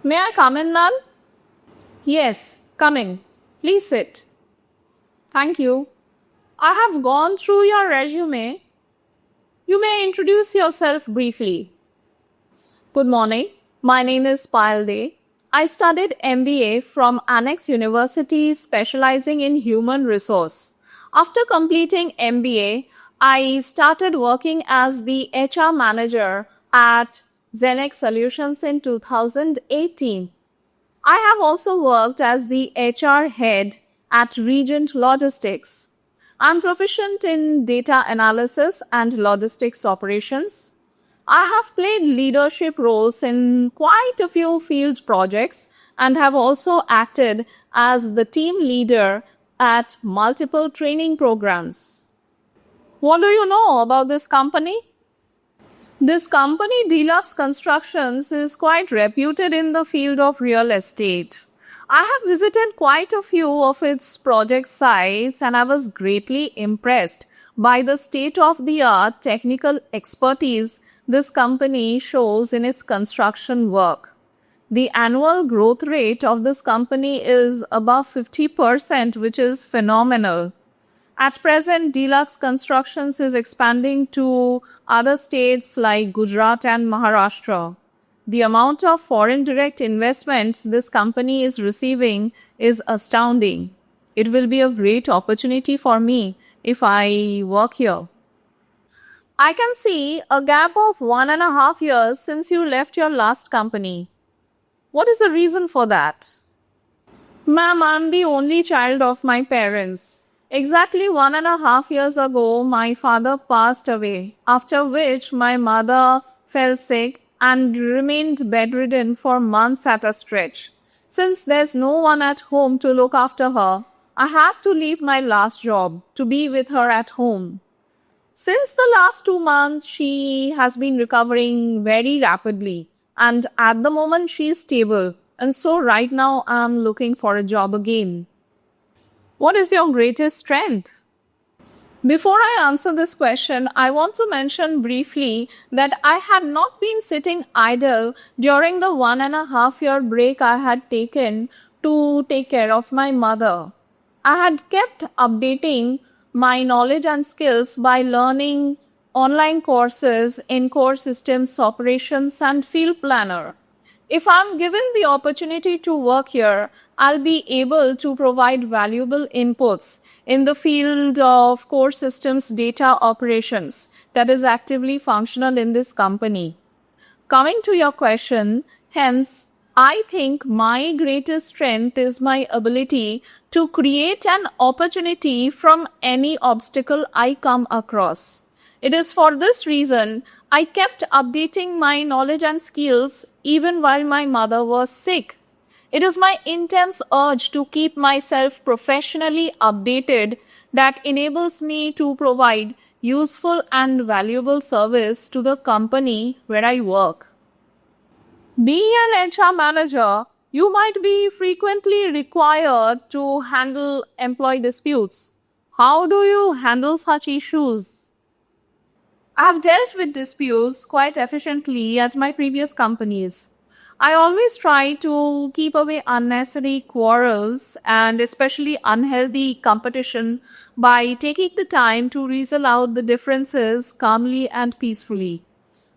May I come in, ma'am? Yes, come in. Please sit. Thank you. I have gone through your resume. You may introduce yourself briefly. Good morning. My name is Payal De. I studied MBA from Annex University specializing in human resource. After completing MBA, I started working as the HR manager at Zenex Solutions in 2018. I have also worked as the HR head at Regent Logistics. I'm proficient in data analysis and logistics operations. I have played leadership roles in quite a few field projects and have also acted as the team leader at multiple training programs. What do you know about this company? This company, Deluxe Constructions, is quite reputed in the field of real estate. I have visited quite a few of its project sites and I was greatly impressed by the state-of-the-art technical expertise this company shows in its construction work. The annual growth rate of this company is above 50%, which is phenomenal. At present, Deluxe Constructions is expanding to other states like Gujarat and Maharashtra. The amount of foreign direct investment this company is receiving is astounding. It will be a great opportunity for me if I work here. I can see a gap of 1.5 years since you left your last company. What is the reason for that? Ma'am, I'm the only child of my parents. Exactly 1.5 years ago, my father passed away, after which my mother fell sick and remained bedridden for months at a stretch. Since there's no one at home to look after her, I had to leave my last job to be with her at home. Since the last 2 months, she has been recovering very rapidly, and at the moment she is stable, and so right now I'm looking for a job again. What is your greatest strength? Before I answer this question, I want to mention briefly that I had not been sitting idle during the 1.5 year break I had taken to take care of my mother. I had kept updating my knowledge and skills by learning online courses in core systems operations and field planner. If I'm given the opportunity to work here, I'll be able to provide valuable inputs in the field of core systems data operations that is actively functional in this company. Coming to your question, hence, I think my greatest strength is my ability to create an opportunity from any obstacle I come across. It is for this reason I kept updating my knowledge and skills even while my mother was sick. It is my intense urge to keep myself professionally updated that enables me to provide useful and valuable service to the company where I work. Being an HR manager, you might be frequently required to handle employee disputes. How do you handle such issues? I have dealt with disputes quite efficiently at my previous companies. I always try to keep away unnecessary quarrels and especially unhealthy competition by taking the time to reason out the differences calmly and peacefully.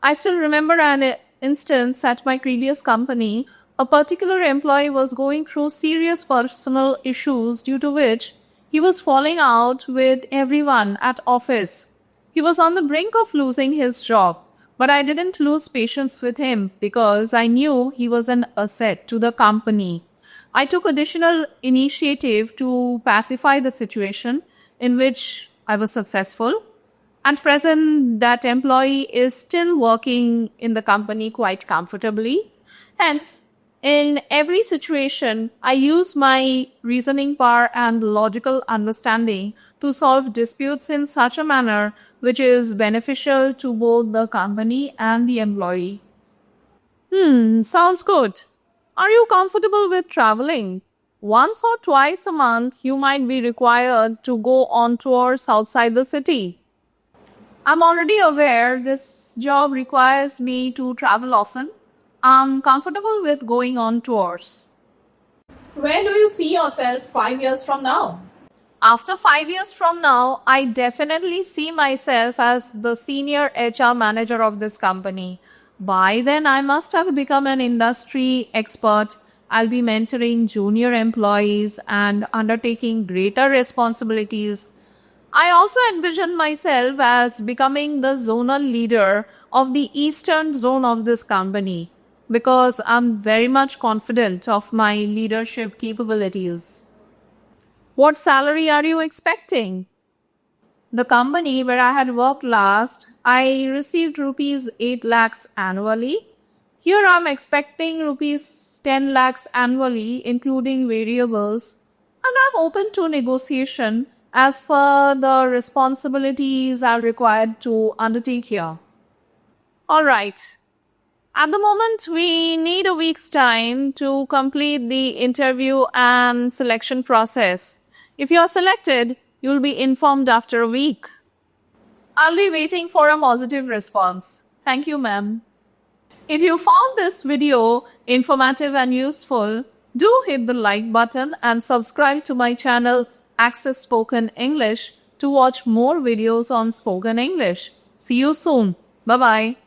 I still remember an instance at my previous company. A particular employee was going through serious personal issues due to which he was falling out with everyone at office. He was on the brink of losing his job, but I didn't lose patience with him because I knew he was an asset to the company. I took additional initiative to pacify the situation, in which I was successful. At present, that employee is still working in the company quite comfortably. Hence, in every situation, I use my reasoning power and logical understanding to solve disputes in such a manner which is beneficial to both the company and the employee. Sounds good. Are you comfortable with traveling? Once or twice a month, you might be required to go on tours outside the city. I'm already aware this job requires me to travel often. I'm comfortable with going on tours. Where do you see yourself 5 years from now? After 5 years from now, I definitely see myself as the senior HR manager of this company. By then, I must have become an industry expert. I'll be mentoring junior employees and undertaking greater responsibilities. I also envision myself as becoming the zonal leader of the eastern zone of this company because I'm very much confident of my leadership capabilities. What salary are you expecting? The company where I had worked last, I received rupees 8 lakhs annually. Here I'm expecting rupees 10 lakhs annually, including variables, and I'm open to negotiation as per the responsibilities are required to undertake here. All right. At the moment, we need a week's time to complete the interview and selection process. If you are selected, you'll be informed after a week. I'll be waiting for a positive response. Thank you, ma'am. If you found this video informative and useful, do hit the like button and subscribe to my channel Access Spoken English to watch more videos on spoken English. See you soon. Bye-bye.